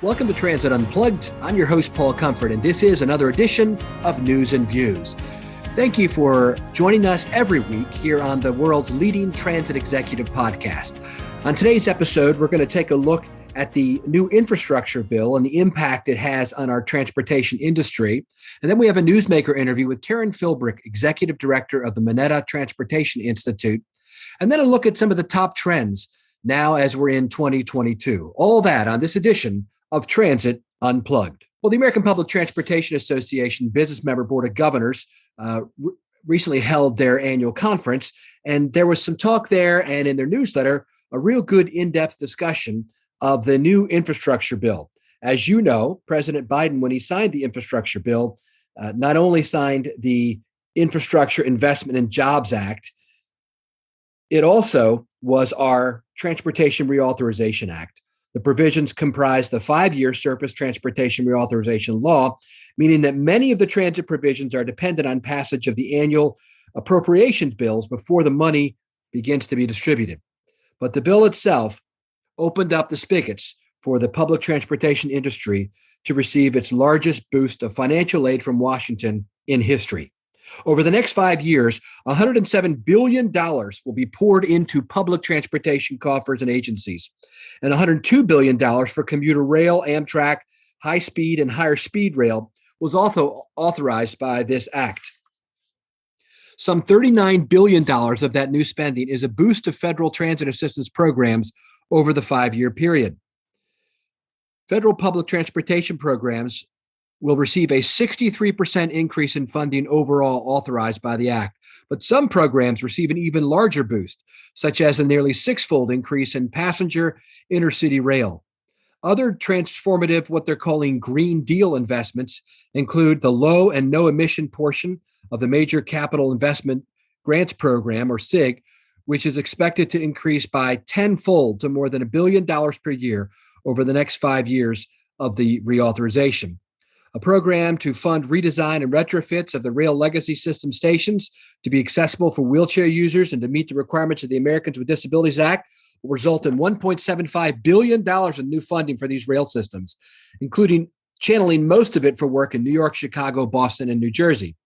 Welcome to Transit Unplugged. I'm your host, Paul Comfort, and this is another edition of News and Views. Thank you for joining us every week here on the world's leading transit executive podcast. On today's episode, we're going to take a look at the new infrastructure bill and the impact it has on our transportation industry. And then we have a newsmaker interview with Karen Philbrick, Executive Director of the Mineta Transportation Institute. And then a look at some of the top trends now as we're in 2022. All that on this edition of Transit Unplugged. Well, the American Public Transportation Association Business Member Board of Governors recently held their annual conference, and there was some talk there and in their newsletter, a real good in-depth discussion of the new infrastructure bill. As you know, President Biden, when he signed the infrastructure bill, not only signed the Infrastructure Investment and Jobs Act, it also was our Transportation Reauthorization Act. The provisions comprise the 5-year Surface Transportation Reauthorization Law, meaning that many of the transit provisions are dependent on passage of the annual appropriations bills before the money begins to be distributed. But the bill itself opened up the spigots for the public transportation industry to receive its largest boost of financial aid from Washington in history. Over the next 5 years, $107 billion will be poured into public transportation coffers and agencies, and $102 billion for commuter rail, Amtrak, high-speed and higher-speed rail was also authorized by this act. Some $39 billion of that new spending is a boost to federal transit assistance programs over the 5-year period. Federal public transportation programs will receive a 63% increase in funding overall authorized by the Act. But some programs receive an even larger boost, such as a nearly 6-fold increase in passenger intercity rail. Other transformative, what they're calling Green Deal investments, include the low and no emission portion of the Major Capital Investment Grants Program, or SIG, which is expected to increase by 10-fold to more than $1 billion per year over the next 5 years of the reauthorization. A program to fund redesign and retrofits of the rail legacy system stations to be accessible for wheelchair users and to meet the requirements of the Americans with Disabilities Act will result in $1.75 billion in new funding for these rail systems, including channeling most of it for work in New York, Chicago, Boston, and New Jersey.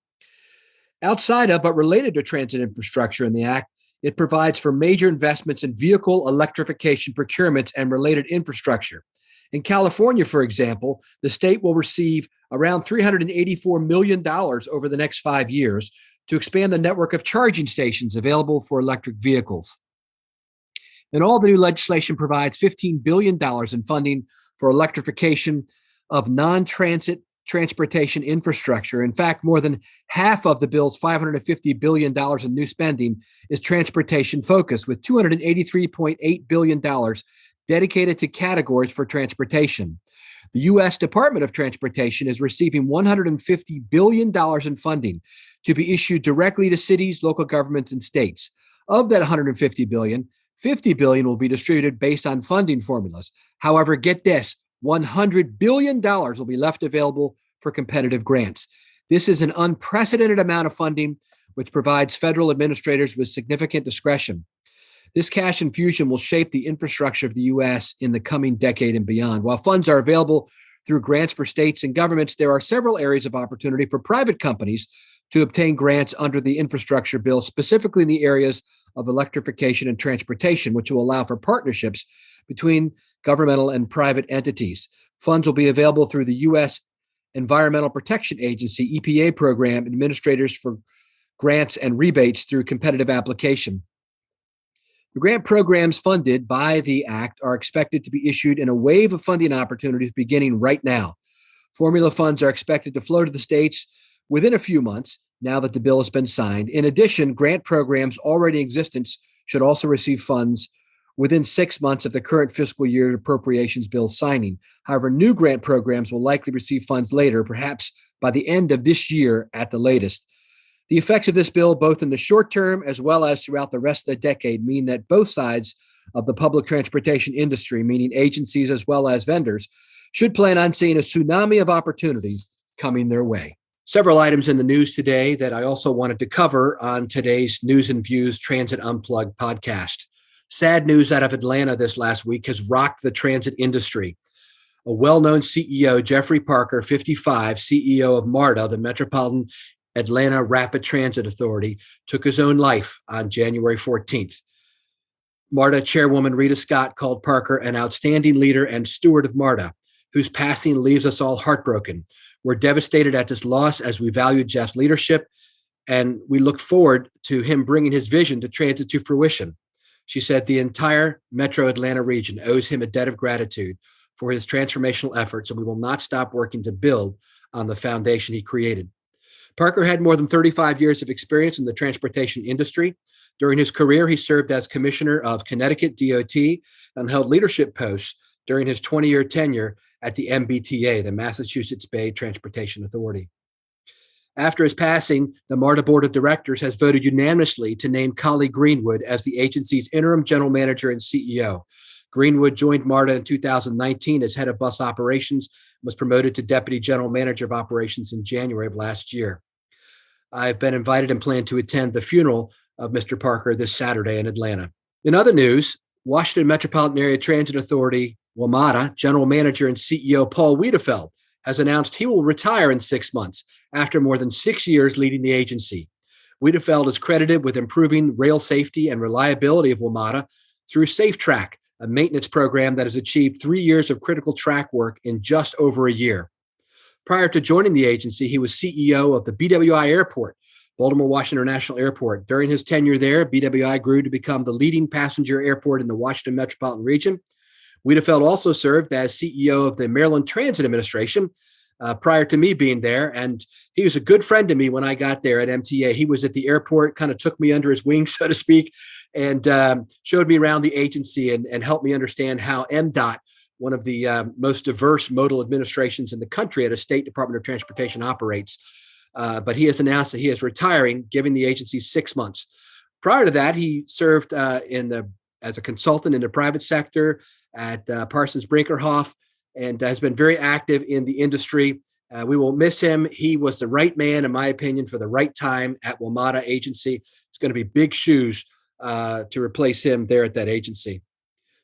Outside of, but related to transit infrastructure in the Act, it provides for major investments in vehicle electrification procurements and related infrastructure. In California, for example, the state will receive around $384 million over the next 5 years to expand the network of charging stations available for electric vehicles. And all the new legislation provides $15 billion in funding for electrification of non-transit transportation infrastructure. In fact, more than half of the bill's $550 billion in new spending is transportation focused, with $283.8 billion dedicated to categories for transportation. The U.S. Department of Transportation is receiving $150 billion in funding to be issued directly to cities, local governments, and states. Of that $150 billion, $50 billion will be distributed based on funding formulas. However, get this, $100 billion will be left available for competitive grants. This is an unprecedented amount of funding, which provides federal administrators with significant discretion. This cash infusion will shape the infrastructure of the U.S. in the coming decade and beyond. While funds are available through grants for states and governments, there are several areas of opportunity for private companies to obtain grants under the infrastructure bill, specifically in the areas of electrification and transportation, which will allow for partnerships between governmental and private entities. Funds will be available through the U.S. Environmental Protection Agency, EPA program, administrators for grants and rebates through competitive application. The grant programs funded by the Act are expected to be issued in a wave of funding opportunities beginning right now. Formula funds are expected to flow to the states within a few months now that the bill has been signed. In addition, grant programs already in existence should also receive funds within 6 months of the current fiscal year appropriations bill signing. However, new grant programs will likely receive funds later, perhaps by the end of this year at the latest. The effects of this bill, both in the short term as well as throughout the rest of the decade, mean that both sides of the public transportation industry, meaning agencies as well as vendors, should plan on seeing a tsunami of opportunities coming their way. Several items in the news today that I also wanted to cover on today's News and Views Transit Unplugged podcast. Sad news out of Atlanta this last week has rocked the transit industry. A well-known CEO, Jeffrey Parker, 55, CEO of MARTA, the Metropolitan Atlanta Rapid Transit Authority, took his own life on January 14th. MARTA chairwoman Rita Scott called Parker an outstanding leader and steward of MARTA, whose passing leaves us all heartbroken. We're devastated at this loss as we value Jeff's leadership, and we look forward to him bringing his vision to transit to fruition. She said the entire Metro Atlanta region owes him a debt of gratitude for his transformational efforts, and we will not stop working to build on the foundation he created. Parker had more than 35 years of experience in the transportation industry. During his career, he served as commissioner of Connecticut DOT and held leadership posts during his 20-year tenure at the MBTA, the Massachusetts Bay Transportation Authority. After his passing, the MARTA Board of Directors has voted unanimously to name Collie Greenwood as the agency's interim general manager and CEO. Greenwood joined MARTA in 2019 as head of bus operations and was promoted to deputy general manager of operations in January of last year. I've been invited and plan to attend the funeral of Mr. Parker this Saturday in Atlanta. In other news, Washington Metropolitan Area Transit Authority, WMATA, General Manager and CEO Paul Wiedefeld has announced he will retire in 6 months after more than 6 years leading the agency. Wiedefeld is credited with improving rail safety and reliability of WMATA through SafeTrack, a maintenance program that has achieved 3 years of critical track work in just over a year. Prior to joining the agency, he was CEO of the BWI Airport, Baltimore Washington International Airport. During his tenure there, BWI grew to become the leading passenger airport in the Washington metropolitan region. Wiedefeld also served as CEO of the Maryland Transit Administration prior to me being there, and he was a good friend to me when I got there at MTA. He was at the airport, kind of took me under his wing, so to speak, and showed me around the agency and helped me understand how MDOT, one of the most diverse modal administrations in the country at a State Department of Transportation, operates. But he has announced that he is retiring, giving the agency 6 months. Prior to that, he served as a consultant in the private sector at Parsons Brinkerhoff and has been very active in the industry. We will miss him. He was the right man, in my opinion, for the right time at WMATA agency. It's going to be big shoes to replace him there at that agency.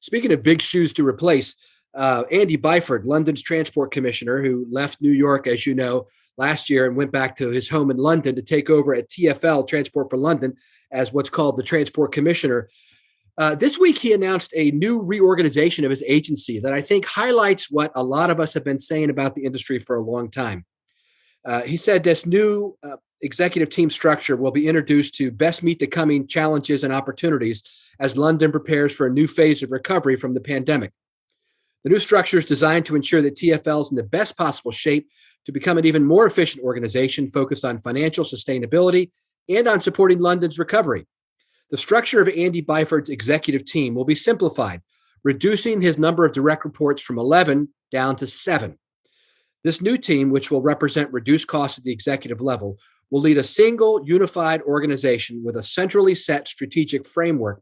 Speaking of big shoes to replace, Andy Byford, London's transport commissioner, who left New York, as you know, last year and went back to his home in London to take over at TfL, Transport for London, as what's called the transport commissioner. This week, he announced a new reorganization of his agency that I think highlights what a lot of us have been saying about the industry for a long time. He said this new executive team structure will be introduced to best meet the coming challenges and opportunities as London prepares for a new phase of recovery from the pandemic. The new structure is designed to ensure that TfL is in the best possible shape to become an even more efficient organization focused on financial sustainability and on supporting London's recovery. The structure of Andy Byford's executive team will be simplified, reducing his number of direct reports from 11 down to 7. This new team, which will represent reduced costs at the executive level, will lead a single unified organization with a centrally set strategic framework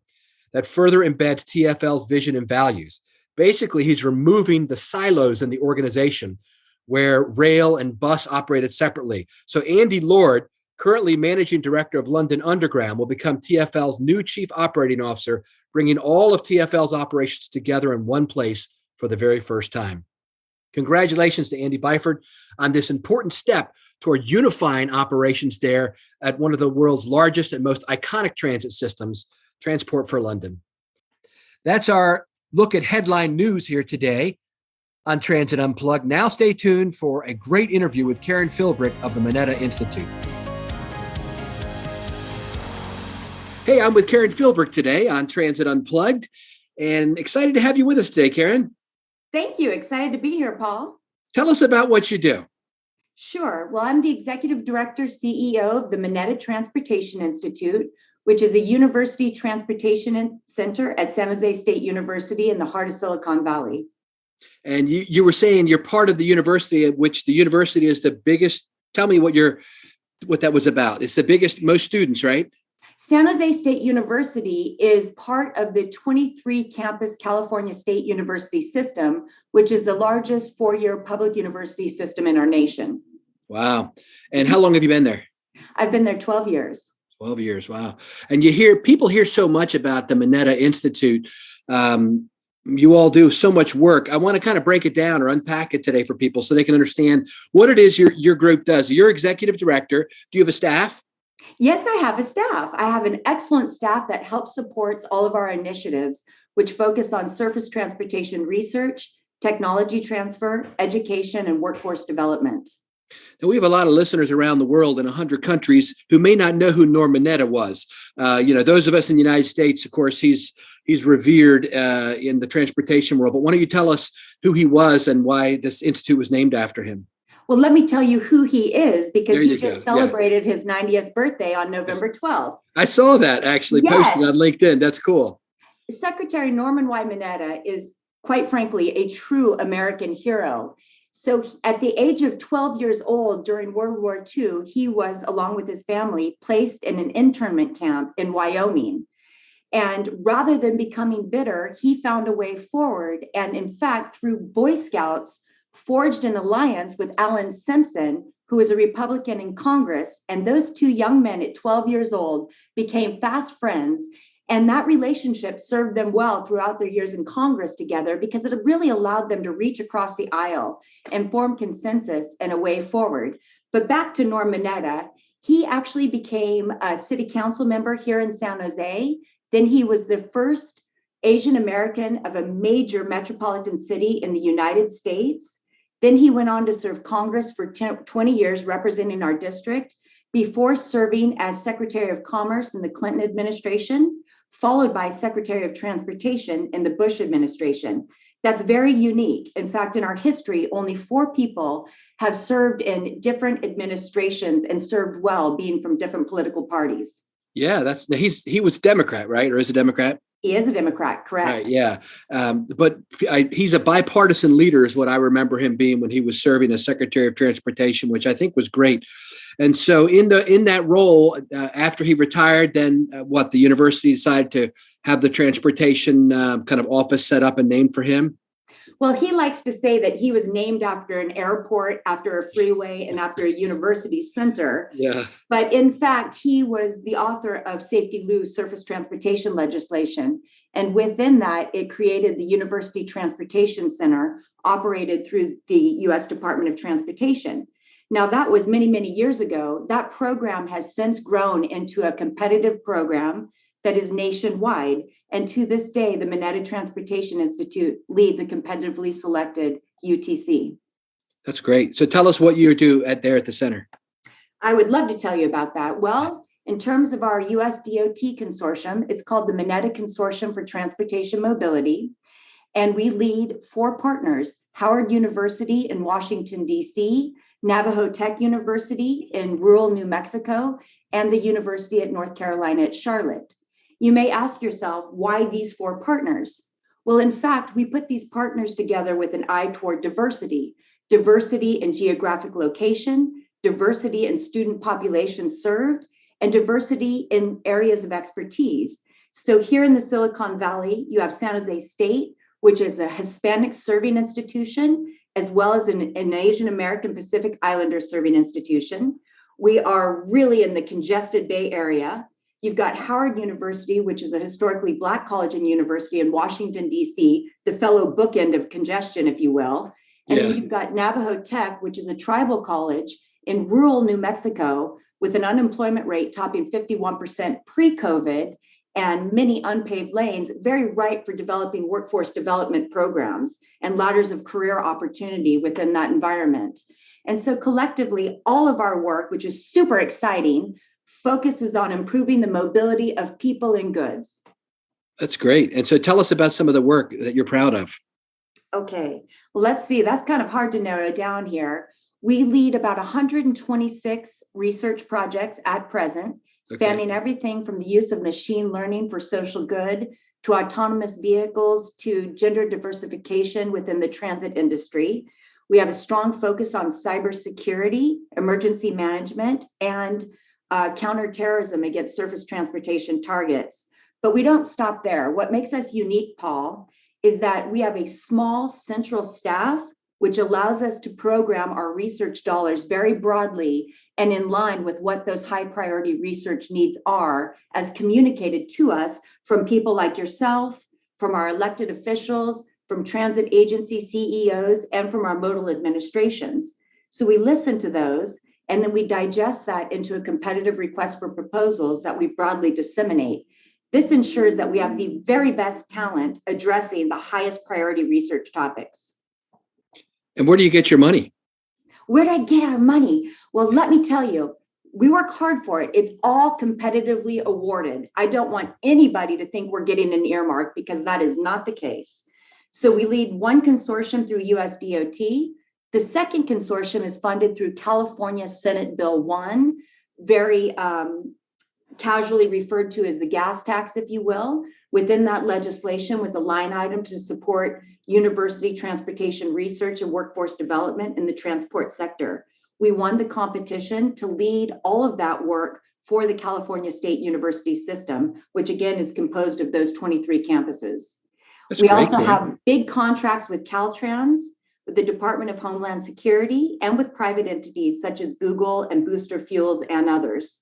that further embeds TfL's vision and values. Basically, he's removing the silos in the organization where rail and bus operated separately. So Andy Lord, currently managing director of London Underground, will become TfL's new chief operating officer, bringing all of TfL's operations together in one place for the very first time. Congratulations to Andy Byford on this important step toward unifying operations there at one of the world's largest and most iconic transit systems, Transport for London. That's our look at headline news here today on Transit Unplugged. Now stay tuned for a great interview with Karen Philbrick of the Mineta Institute. Hey, I'm with Karen Philbrick today on Transit Unplugged, and excited to have you with us today, Karen. Thank you. Excited to be here, Paul. Tell us about what you do. Sure. Well, I'm the Executive Director, CEO of the Mineta Transportation Institute, which is a university transportation center at San Jose State University in the heart of Silicon Valley. And you were saying you're part of the university, at which the university is the biggest. Tell me what that was about. It's the biggest, most students, right? San Jose State University is part of the 23 campus California State University system, which is the largest 4-year public university system in our nation. Wow. And how long have you been there? I've been there 12 years. 12 years. Wow. And people hear so much about the Mineta Institute. You all do so much work. I want to kind of break it down or unpack it today for people so they can understand what it is your group does. You're executive director. Do you have a staff? Yes, I have a staff. I have an excellent staff that helps supports all of our initiatives, which focus on surface transportation research, technology transfer, education, and workforce development. And we have a lot of listeners around the world in 100 countries who may not know who Norm Mineta was. Those of us in the United States, of course, he's revered in the transportation world. But why don't you tell us who he was and why this institute was named after him? Well, let me tell you who he is, because There he you just go. celebrated his 90th birthday on November 12th. I saw that actually Yes. posted on LinkedIn. That's cool. Secretary Norman Y. Mineta is, quite frankly, a true American hero. So at the age of 12 years old during World War II, he was, along with his family, placed in an internment camp in Wyoming. And rather than becoming bitter, he found a way forward. And in fact, through Boy Scouts, forged an alliance with Alan Simpson, who is a Republican in Congress. And those two young men at 12 years old became fast friends. And that relationship served them well throughout their years in Congress together, because it really allowed them to reach across the aisle and form consensus and a way forward. But back to Norm Mineta, he actually became a city council member here in San Jose. Then he was the first Asian American of a major metropolitan city in the United States. Then he went on to serve Congress for 20 years, representing our district, before serving as Secretary of Commerce in the Clinton administration, followed by Secretary of Transportation in the Bush administration. That's very unique. In fact, in our history, only 4 people have served in different administrations and served well, being from different political parties. Yeah, he was Democrat, right? Or is a Democrat? He is a Democrat, correct? Right. Yeah, but he's a bipartisan leader, is what I remember him being when he was serving as Secretary of Transportation, which I think was great. And so, in that role, after he retired, then the university decided to have the transportation kind of office set up and named for him. Well, he likes to say that he was named after an airport, after a freeway, and after a university center. Yeah. But in fact, he was the author of Safety Lou surface transportation legislation. And within that, it created the University Transportation Center, operated through the U.S. Department of Transportation. Now, that was many, many years ago. That program has since grown into a competitive program that is nationwide. And to this day, the Mineta Transportation Institute leads a competitively selected UTC. That's great. So tell us what you do there at the center. I would love to tell you about that. Well, in terms of our US DOT consortium, it's called the Mineta Consortium for Transportation Mobility. And we lead 4 partners: Howard University in Washington, D.C., Navajo Tech University in rural New Mexico, and the University at North Carolina at Charlotte. You may ask yourself, why these 4 partners? Well, in fact, we put these partners together with an eye toward diversity in geographic location, diversity in student population served, and diversity in areas of expertise. So here in the Silicon Valley, you have San Jose State, which is a Hispanic serving institution, as well as an Asian American Pacific Islander serving institution. We are really in the congested Bay Area. You've got Howard University, which is a historically Black college and university in Washington, D.C., the fellow bookend of congestion, if you will. And then you've got Navajo Tech, which is a tribal college in rural New Mexico with an unemployment rate topping 51% pre-COVID and many unpaved lanes, very ripe for developing workforce development programs and ladders of career opportunity within that environment. And so collectively, all of our work, which is super exciting, focuses on improving the mobility of people and goods. That's great. And so tell us about some of the work that you're proud of. Okay, well, let's see. That's kind of hard to narrow down here. We lead about 126 research projects at present, spanning everything from the use of machine learning for social good to autonomous vehicles to gender diversification within the transit industry. We have a strong focus on cybersecurity, emergency management, and counterterrorism against surface transportation targets. But we don't stop there. What makes us unique, Paul, is that we have a small central staff, which allows us to program our research dollars very broadly and in line with what those high priority research needs are, as communicated to us from people like yourself, from our elected officials, from transit agency CEOs, and from our modal administrations. So we listen to those, and then we digest that into a competitive request for proposals that we broadly disseminate. This ensures that we have the very best talent addressing the highest priority research topics. And where do you get your money? Where do I get our money? Well, let me tell you, we work hard for it. It's all competitively awarded. I don't want anybody to think we're getting an earmark, because that is not the case. So we lead one consortium through USDOT. The second consortium is funded through California Senate Bill 1, very casually referred to as the gas tax, if you will. Within that legislation was a line item to support university transportation research and workforce development in the transport sector. We won the competition to lead all of that work for the California State University system, which again is composed of those 23 campuses. We also have big contracts with Caltrans, with the Department of Homeland Security, and with private entities such as Google and Booster Fuels and others.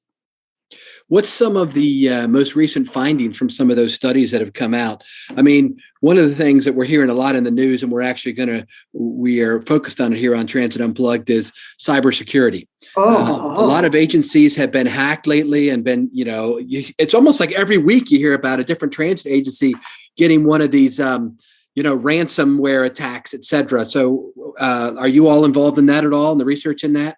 What's some of the most recent findings from some of those studies that have come out? I mean, one of the things that we're hearing a lot in the news, and we are focused on it here on Transit Unplugged, is cybersecurity. A lot of agencies have been hacked lately, and it's almost like every week you hear about a different transit agency getting one of these, ransomware attacks, et cetera. So are you all involved in that at all, in the research in that?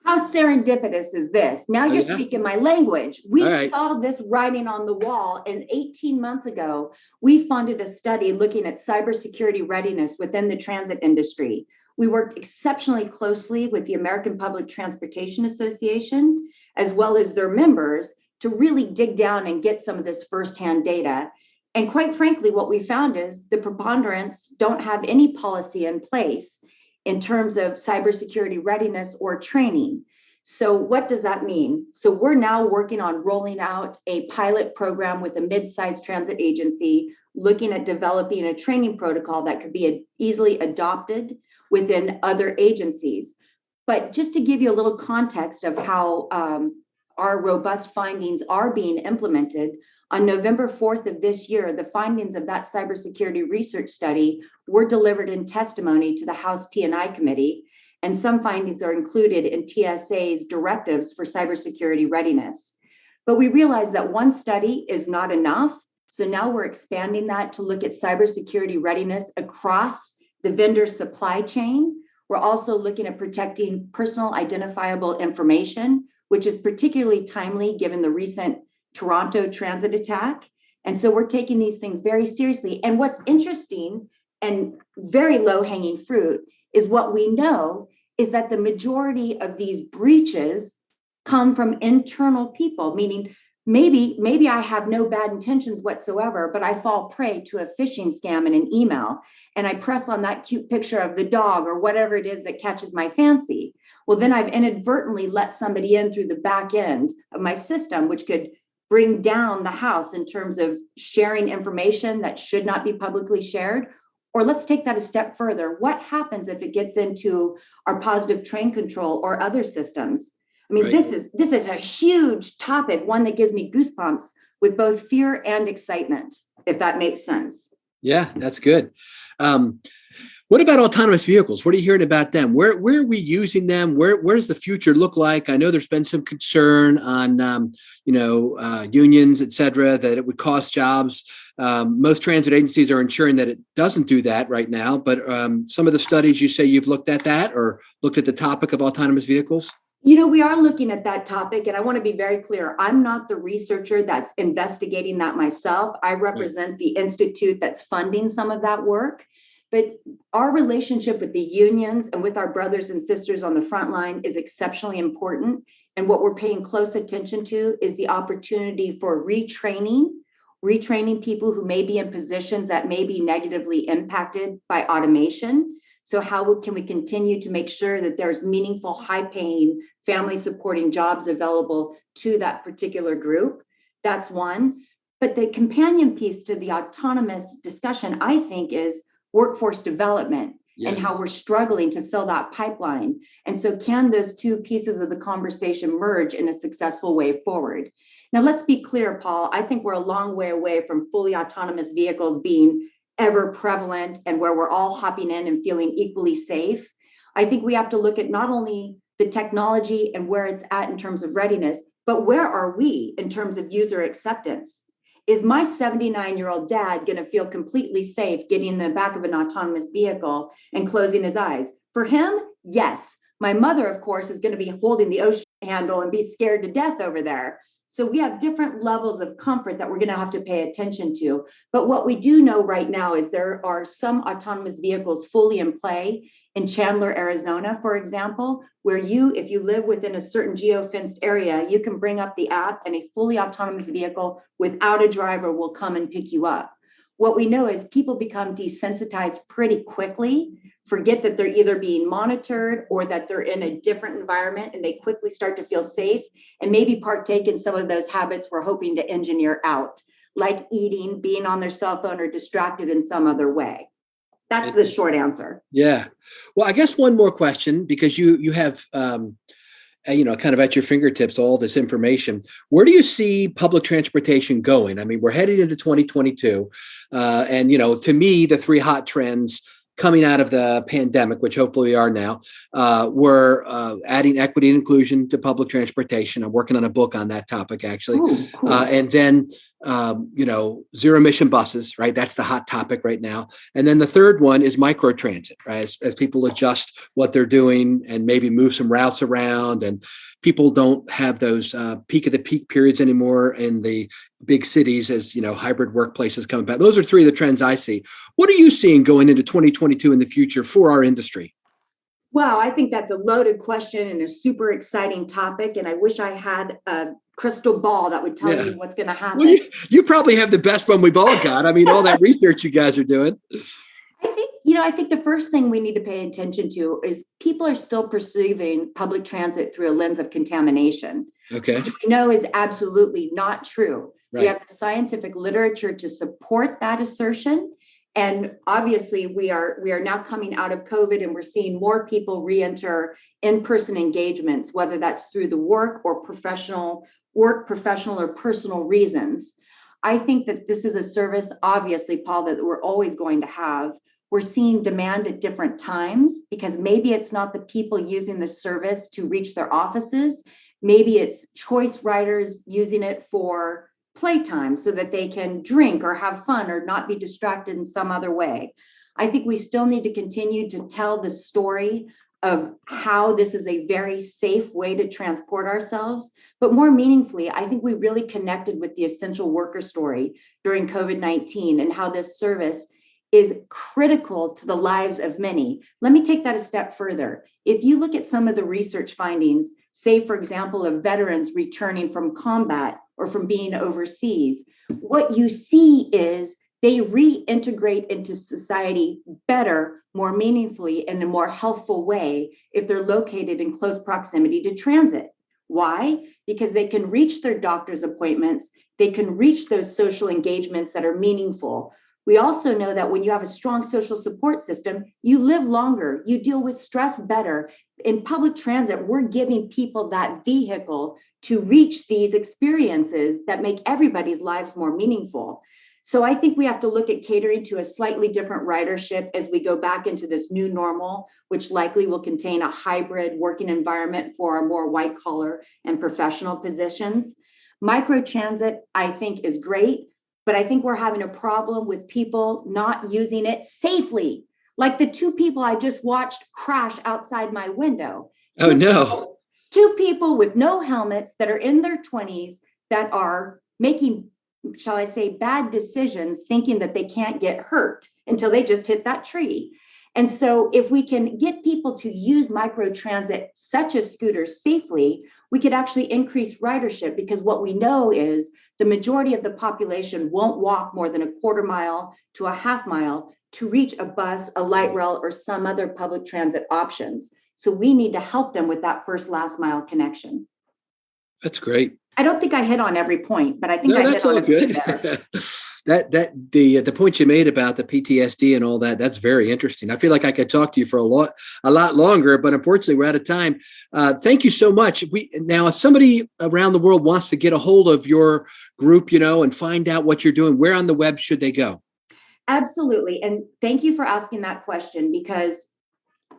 How serendipitous is this? Now you're speaking my language. We saw this writing on the wall, and 18 months ago, we funded a study looking at cybersecurity readiness within the transit industry. We worked exceptionally closely with the American Public Transportation Association, as well as their members, to really dig down and get some of this firsthand data. And quite frankly, what we found is the preponderance don't have any policy in place in terms of cybersecurity readiness or training. So what does that mean? So we're now working on rolling out a pilot program with a mid-sized transit agency, looking at developing a training protocol that could be easily adopted within other agencies. But just to give you a little context of how our robust findings are being implemented, on November 4th of this year, the findings of that cybersecurity research study were delivered in testimony to the House T&I Committee, and some findings are included in TSA's directives for cybersecurity readiness. But we realized that one study is not enough, so now we're expanding that to look at cybersecurity readiness across the vendor supply chain. We're also looking at protecting personal identifiable information, which is particularly timely given the recent Toronto transit attack. And so we're taking these things very seriously. And what's interesting and very low-hanging fruit is what we know is that the majority of these breaches come from internal people, meaning maybe I have no bad intentions whatsoever, but I fall prey to a phishing scam in an email, and I press on that cute picture of the dog or whatever it is that catches my fancy. Well, then I've inadvertently let somebody in through the back end of my system, which could bring down the house in terms of sharing information that should not be publicly shared. Or let's take that a step further. What happens if it gets into our positive train control or other systems? I mean, this is a huge topic, one that gives me goosebumps with both fear and excitement, if that makes sense. Yeah, that's good. What about autonomous vehicles? What are you hearing about them? Where are we using them? Where does the future look like? I know there's been some concern on, unions, et cetera, that it would cost jobs. Most transit agencies are ensuring that it doesn't do that right now. But some of the studies, you say you've looked at that or looked at the topic of autonomous vehicles? We are looking at that topic, and I want to be very clear. I'm not the researcher that's investigating that myself. I represent the institute that's funding some of that work. But our relationship with the unions and with our brothers and sisters on the front line is exceptionally important. And what we're paying close attention to is the opportunity for retraining people who may be in positions that may be negatively impacted by automation. So how can we continue to make sure that there's meaningful, high-paying, family-supporting jobs available to that particular group? That's one. But the companion piece to the autonomous discussion, I think, is workforce development and how we're struggling to fill that pipeline. And so can those two pieces of the conversation merge in a successful way forward? Now, let's be clear, Paul. I think we're a long way away from fully autonomous vehicles being ever prevalent and where we're all hopping in and feeling equally safe. I think we have to look at not only the technology and where it's at in terms of readiness, but where are we in terms of user acceptance? Is my 79-year-old dad going to feel completely safe getting in the back of an autonomous vehicle and closing his eyes? For him, yes. My mother, of course, is going to be holding the ocean handle and be scared to death over there. So we have different levels of comfort that we're going to have to pay attention to. But what we do know right now is there are some autonomous vehicles fully in play in Chandler, Arizona, for example, where if you live within a certain geo-fenced area, you can bring up the app and a fully autonomous vehicle without a driver will come and pick you up. What we know is people become desensitized pretty quickly, forget that they're either being monitored or that they're in a different environment, and they quickly start to feel safe and maybe partake in some of those habits we're hoping to engineer out, like eating, being on their cell phone, or distracted in some other way. That's the short answer. Yeah. Well, I guess one more question, because you have kind of at your fingertips all this information. Where do you see public transportation going? I mean, we're heading into 2022, and to me, the three hot trends coming out of the pandemic, which hopefully we are now, we're adding equity and inclusion to public transportation. I'm working on a book on that topic, actually. Ooh, cool. And then, zero emission buses, right? That's the hot topic right now. And then the third one is microtransit, right? As people adjust what they're doing and maybe move some routes around, and people don't have those peak of the peak periods anymore in the big cities as, hybrid workplaces come back. Those are three of the trends I see. What are you seeing going into 2022 in the future for our industry? Wow, I think that's a loaded question and a super exciting topic. And I wish I had a crystal ball that would tell me what's going to happen. Well, you probably have the best one we've all got. I mean, all that research you guys are doing. I think the first thing we need to pay attention to is people are still perceiving public transit through a lens of contamination. Okay. Which we know is absolutely not true. Right. We have the scientific literature to support that assertion. And obviously we are now coming out of COVID, and we're seeing more people re-enter in-person engagements, whether that's through the work professional or personal reasons. I think that this is a service, obviously, Paul, that we're always going to have. We're seeing demand at different times because maybe it's not the people using the service to reach their offices. Maybe it's choice riders using it for playtime so that they can drink or have fun or not be distracted in some other way. I think we still need to continue to tell the story of how this is a very safe way to transport ourselves. But more meaningfully, I think we really connected with the essential worker story during COVID-19 and how this service is critical to the lives of many. Let me take that a step further. If you look at some of the research findings, say, for example, of veterans returning from combat or from being overseas, what you see is they reintegrate into society better, more meaningfully, in a more healthful way if they're located in close proximity to transit. Why? Because they can reach their doctor's appointments, they can reach those social engagements that are meaningful. We also know that when you have a strong social support system, you live longer, you deal with stress better. In public transit, we're giving people that vehicle to reach these experiences that make everybody's lives more meaningful. So I think we have to look at catering to a slightly different ridership as we go back into this new normal, which likely will contain a hybrid working environment for our more white collar and professional positions. Microtransit, I think, is great. But I think we're having a problem with people not using it safely. Like the two people I just watched crash outside my window. Oh, no. Two people with no helmets that are in their 20s that are making, shall I say, bad decisions, thinking that they can't get hurt until they just hit that tree. And so if we can get people to use microtransit, such as scooters, safely, we could actually increase ridership, because what we know is the majority of the population won't walk more than a quarter mile to a half mile to reach a bus, a light rail, or some other public transit options. So we need to help them with that first last mile connection. That's great. I don't think I hit on every point, but I think No, I that's hit on all a few good. there. The point you made about the PTSD and all that, that's very interesting. I feel like I could talk to you for a lot longer, but unfortunately we're out of time. Thank you so much. Now, if somebody around the world wants to get a hold of your group, and find out what you're doing, where on the web should they go? Absolutely. And thank you for asking that question, because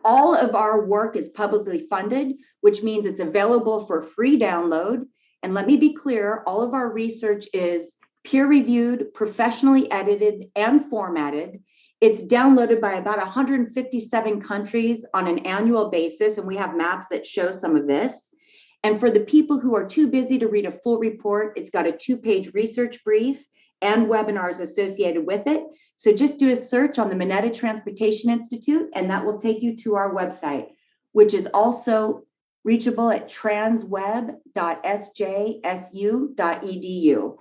all of our work is publicly funded, which means it's available for free download. And let me be clear, all of our research is peer-reviewed, professionally edited, and formatted. It's downloaded by about 157 countries on an annual basis, and we have maps that show some of this. And for the people who are too busy to read a full report, it's got a 2-page research brief and webinars associated with it. So just do a search on the Mineta Transportation Institute, and that will take you to our website, which is also reachable at transweb.sjsu.edu.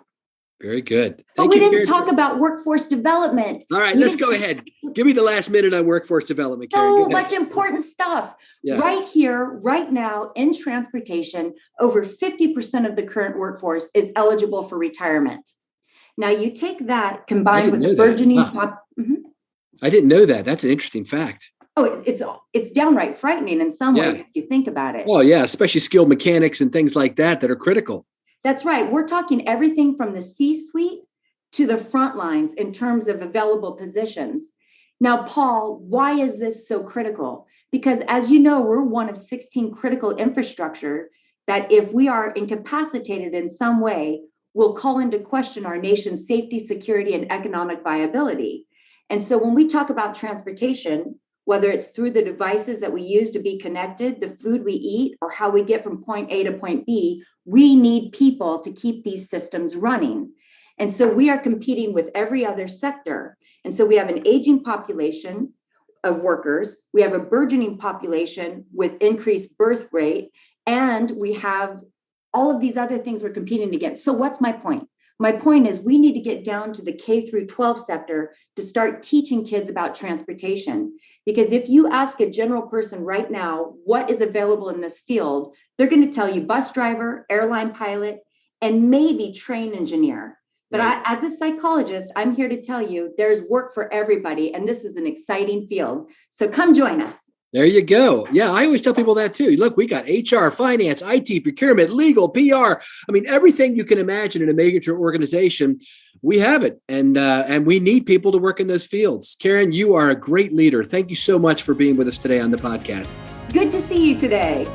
Very good. But we didn't talk about workforce development. All right, let's go ahead. Give me the last minute on workforce development, Karen. So much important stuff. Yeah. Right here, right now, in transportation, over 50% of the current workforce is eligible for retirement. Now, you take that combined with the burgeoning I didn't know that. That's an interesting fact. Oh, it's downright frightening in some ways if you think about it. Oh, yeah, especially skilled mechanics and things like that are critical. That's right. We're talking everything from the C-suite to the front lines in terms of available positions. Now, Paul, why is this so critical? Because as you know, we're one of 16 critical infrastructure that if we are incapacitated in some way, will call into question our nation's safety, security, and economic viability. And so when we talk about transportation, whether it's through the devices that we use to be connected, the food we eat, or how we get from point A to point B, we need people to keep these systems running. And so we are competing with every other sector. And so we have an aging population of workers, we have a burgeoning population with increased birth rate, and we have all of these other things we're competing against. So what's my point? My point is we need to get down to the K through 12 sector to start teaching kids about transportation. Because if you ask a general person right now what is available in this field, they're going to tell you bus driver, airline pilot, and maybe train engineer. But as a psychologist, I'm here to tell you there's work for everybody, and this is an exciting field. So come join us. There you go. Yeah, I always tell people that too. Look, we got HR, finance, IT, procurement, legal, PR. I mean, everything you can imagine in a major organization, we have it. And we need people to work in those fields. Karen, you are a great leader. Thank you so much for being with us today on the podcast. Good to see you today.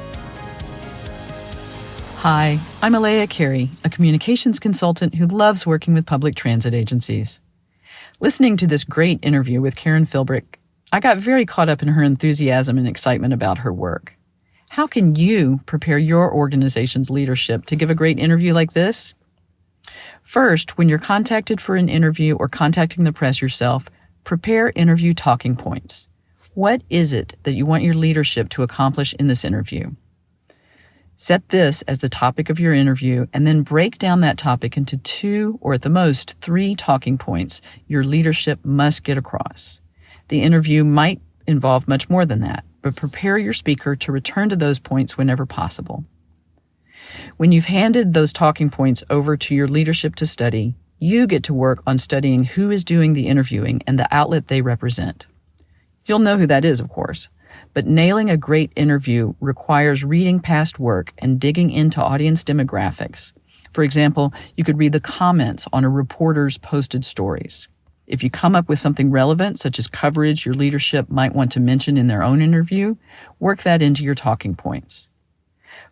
Hi, I'm Elea Carey, a communications consultant who loves working with public transit agencies. Listening to this great interview with Karen Philbrick, I got very caught up in her enthusiasm and excitement about her work. How can you prepare your organization's leadership to give a great interview like this? First, when you're contacted for an interview or contacting the press yourself, prepare interview talking points. What is it that you want your leadership to accomplish in this interview? Set this as the topic of your interview and then break down that topic into 2 or at the most 3 talking points your leadership must get across. The interview might involve much more than that, but prepare your speaker to return to those points whenever possible. When you've handed those talking points over to your leadership to study, you get to work on studying who is doing the interviewing and the outlet they represent. You'll know who that is, of course, but nailing a great interview requires reading past work and digging into audience demographics. For example, you could read the comments on a reporter's posted stories. If you come up with something relevant, such as coverage your leadership might want to mention in their own interview, work that into your talking points.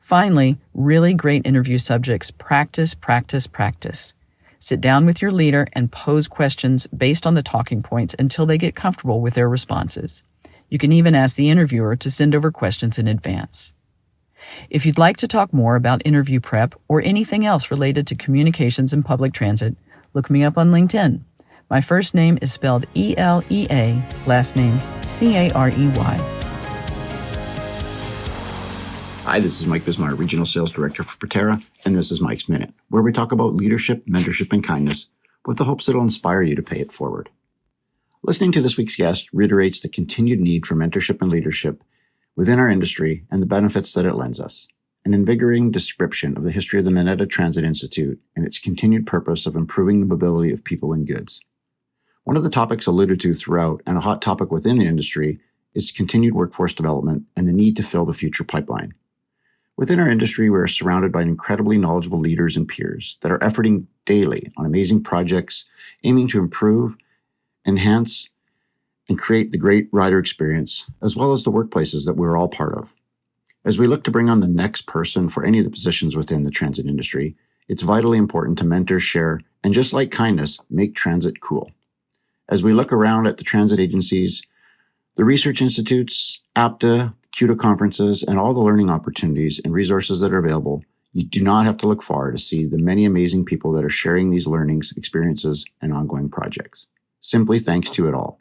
Finally, really great interview subjects practice, practice, practice. Sit down with your leader and pose questions based on the talking points until they get comfortable with their responses. You can even ask the interviewer to send over questions in advance. If you'd like to talk more about interview prep or anything else related to communications and public transit, look me up on LinkedIn. My first name is spelled E-L-E-A, last name C-A-R-E-Y. Hi, this is Mike Bismeyer, Regional Sales Director for Proterra, and this is Mike's Minute, where we talk about leadership, mentorship, and kindness with the hopes it'll inspire you to pay it forward. Listening to this week's guest reiterates the continued need for mentorship and leadership within our industry and the benefits that it lends us. And an invigorating description of the history of the Mineta Transit Institute and its continued purpose of improving the mobility of people and goods. One of the topics alluded to throughout, and a hot topic within the industry, is continued workforce development and the need to fill the future pipeline. Within our industry, we are surrounded by incredibly knowledgeable leaders and peers that are efforting daily on amazing projects aiming to improve, enhance, and create the great rider experience, as well as the workplaces that we're all part of. As we look to bring on the next person for any of the positions within the transit industry, it's vitally important to mentor, share, and just like kindness, make transit cool. As we look around at the transit agencies, the research institutes, APTA, CUDA conferences, and all the learning opportunities and resources that are available, you do not have to look far to see the many amazing people that are sharing these learnings, experiences, and ongoing projects. Simply thanks to it all.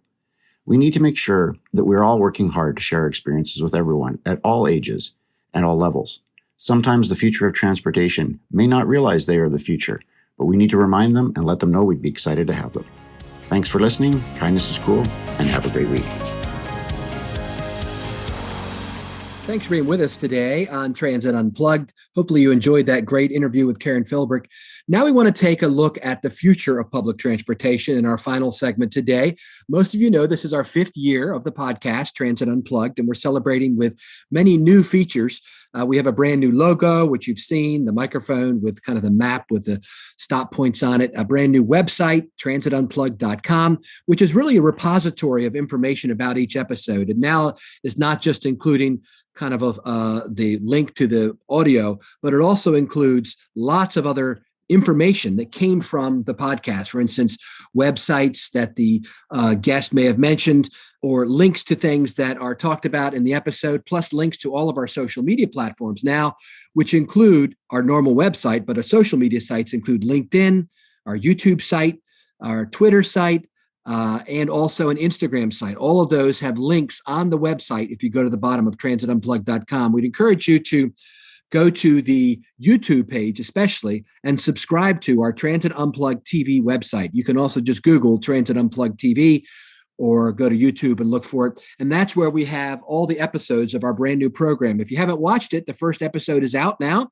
We need to make sure that we're all working hard to share our experiences with everyone at all ages and all levels. Sometimes the future of transportation may not realize they are the future, but we need to remind them and let them know we'd be excited to have them. Thanks for listening. Kindness is cool, and have a great week. Thanks for being with us today on Transit Unplugged. Hopefully you enjoyed that great interview with Karen Philbrick. Now we want to take a look at the future of public transportation in our final segment today. Most of you know this is our 5th year of the podcast, Transit Unplugged, and we're celebrating with many new features. We have a brand new logo, which you've seen, the microphone with kind of the map with the stop points on it, a brand new website, transitunplugged.com, which is really a repository of information about each episode. And now is not just including kind of the link to the audio, but it also includes lots of other information that came from the podcast. For instance, websites that the guest may have mentioned, or links to things that are talked about in the episode, plus links to all of our social media platforms now, which include our normal website, but our social media sites include LinkedIn, our YouTube site, our Twitter site, and also an Instagram site. All of those have links on the website. If you go to the bottom of transitunplugged.com, we'd encourage you to go to the YouTube page, especially, and subscribe to our Transit Unplugged TV website. You can also just Google Transit Unplugged TV or go to YouTube and look for it. And that's where we have all the episodes of our brand new program. If you haven't watched it, the first episode is out now.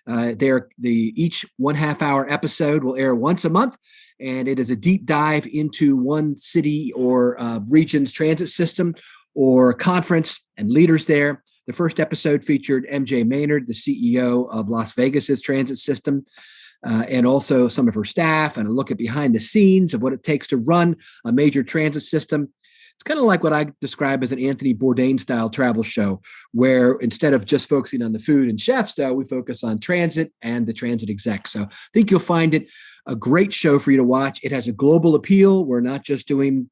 Each 1.5 hour episode will air once a month, and it is a deep dive into one city or region's transit system or conference and leaders there. The first episode featured MJ Maynard, the CEO of Las Vegas's transit system, and also some of her staff, and a look at behind the scenes of what it takes to run a major transit system. It's kind of like what I describe as an Anthony Bourdain-style travel show, where instead of just focusing on the food and chefs, though, we focus on transit and the transit exec. So I think you'll find it a great show for you to watch. It has a global appeal. We're not just doing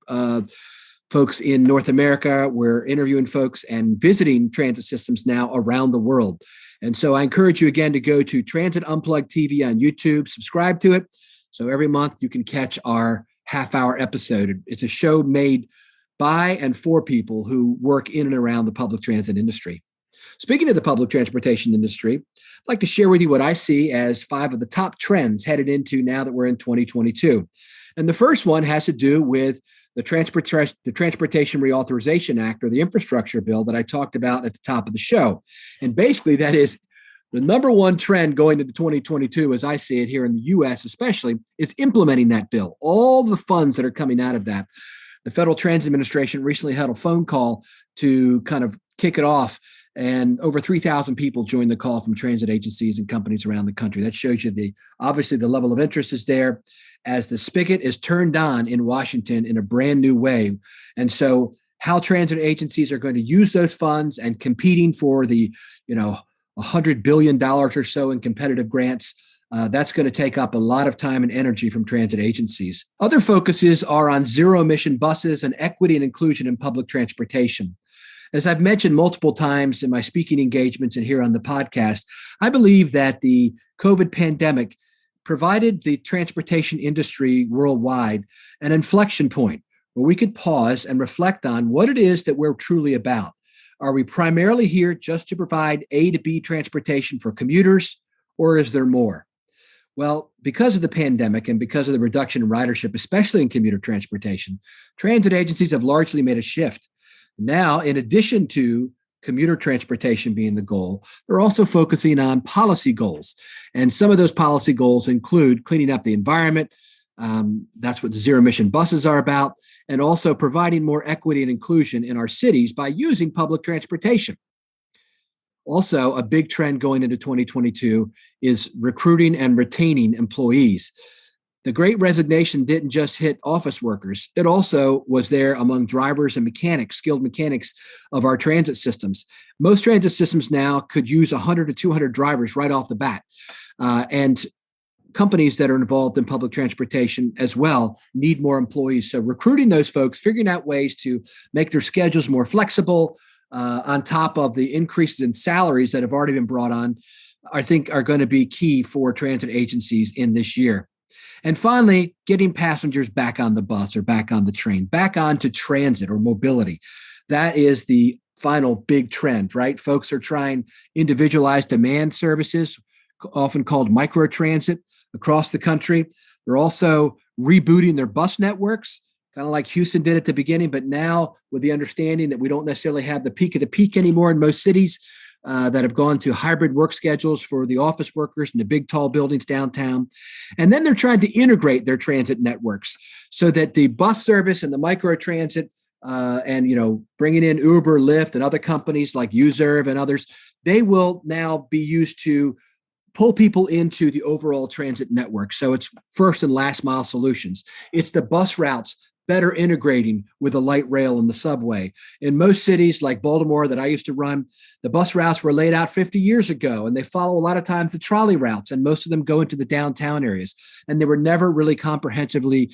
folks in North America. We're interviewing folks and visiting transit systems now around the world. And so I encourage you again to go to Transit Unplugged TV on YouTube, subscribe to it. So every month you can catch our half-hour episode. It's a show made by and for people who work in and around the public transit industry. Speaking of the public transportation industry, I'd like to share with you what I see as 5 of the top trends headed into now that we're in 2022. And the first one has to do with the Transportation Reauthorization Act, or the infrastructure bill that I talked about at the top of the show. And basically that is the number one trend going into 2022, as I see it here in the U.S. especially, is implementing that bill. All the funds that are coming out of that. The Federal Transit Administration recently had a phone call to kind of kick it off, and over 3,000 people joined the call from transit agencies and companies around the country. That shows you obviously the level of interest is there as the spigot is turned on in Washington in a brand new way. And so how transit agencies are going to use those funds and competing for the, $100 billion or so in competitive grants, that's going to take up a lot of time and energy from transit agencies. Other focuses are on zero-emission buses and equity and inclusion in public transportation. As I've mentioned multiple times in my speaking engagements and here on the podcast, I believe that the COVID pandemic provided the transportation industry worldwide an inflection point where we could pause and reflect on what it is that we're truly about. Are we primarily here just to provide A to B transportation for commuters, or is there more? Well, because of the pandemic and because of the reduction in ridership, especially in commuter transportation, transit agencies have largely made a shift. Now, in addition to commuter transportation being the goal, they're also focusing on policy goals. And some of those policy goals include cleaning up the environment. That's what the zero emission buses are about, and also providing more equity and inclusion in our cities by using public transportation. Also, a big trend going into 2022 is recruiting and retaining employees. The Great Resignation didn't just hit office workers. It also was there among drivers and mechanics, skilled mechanics of our transit systems. Most transit systems now could use 100 to 200 drivers right off the bat. And companies that are involved in public transportation as well need more employees. So recruiting those folks, figuring out ways to make their schedules more flexible, on top of the increases in salaries that have already been brought on, I think are going to be key for transit agencies in this year. And finally, getting passengers back on the bus or back on the train, back onto transit or mobility. That is the final big trend, right? Folks are trying individualized demand services, often called microtransit, across the country. They're also rebooting their bus networks, kind of like Houston did at the beginning, but now with the understanding that we don't necessarily have the peak of the peak anymore in most cities, that have gone to hybrid work schedules for the office workers in the big, tall buildings downtown. And then they're trying to integrate their transit networks so that the bus service and the microtransit and bringing in Uber, Lyft, and other companies like Userve and others, they will now be used to pull people into the overall transit network. So it's first and last mile solutions. It's the bus routes better integrating with the light rail and the subway. In most cities like Baltimore that I used to run, the bus routes were laid out 50 years ago, and they follow a lot of times the trolley routes, and most of them go into the downtown areas. And they were never really comprehensively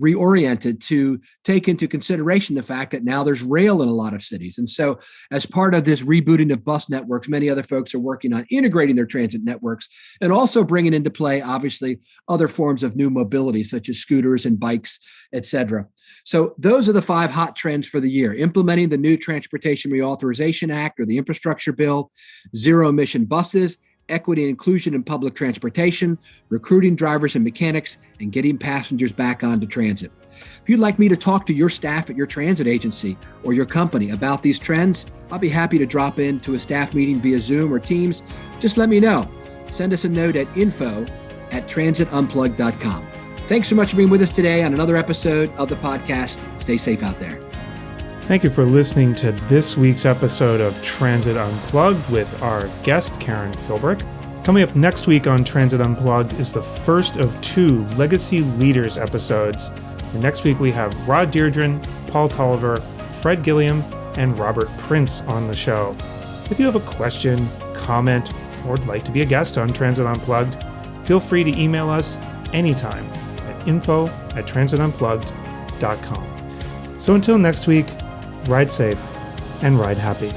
reoriented to take into consideration the fact that now there's rail in a lot of cities. And so as part of this rebooting of bus networks, many other folks are working on integrating their transit networks and also bringing into play, obviously, other forms of new mobility, such as scooters and bikes, et cetera. So those are the 5 hot trends for the year: implementing the new Transportation Reauthorization Act or the infrastructure bill, zero emission buses, equity and inclusion in public transportation, recruiting drivers and mechanics, and getting passengers back onto transit. If you'd like me to talk to your staff at your transit agency or your company about these trends, I'll be happy to drop into a staff meeting via Zoom or Teams. Just let me know. Send us a note at info@transitunplugged.com. Thanks so much for being with us today on another episode of the podcast. Stay safe out there. Thank you for listening to this week's episode of Transit Unplugged with our guest, Karen Philbrick. Coming up next week on Transit Unplugged is the first of 2 Legacy Leaders episodes. And next week we have Rod Deirdren, Paul Tolliver, Fred Gilliam, and Robert Prince on the show. If you have a question, comment, or would like to be a guest on Transit Unplugged, feel free to email us anytime at info@transitunplugged.com. So until next week, ride safe and ride happy.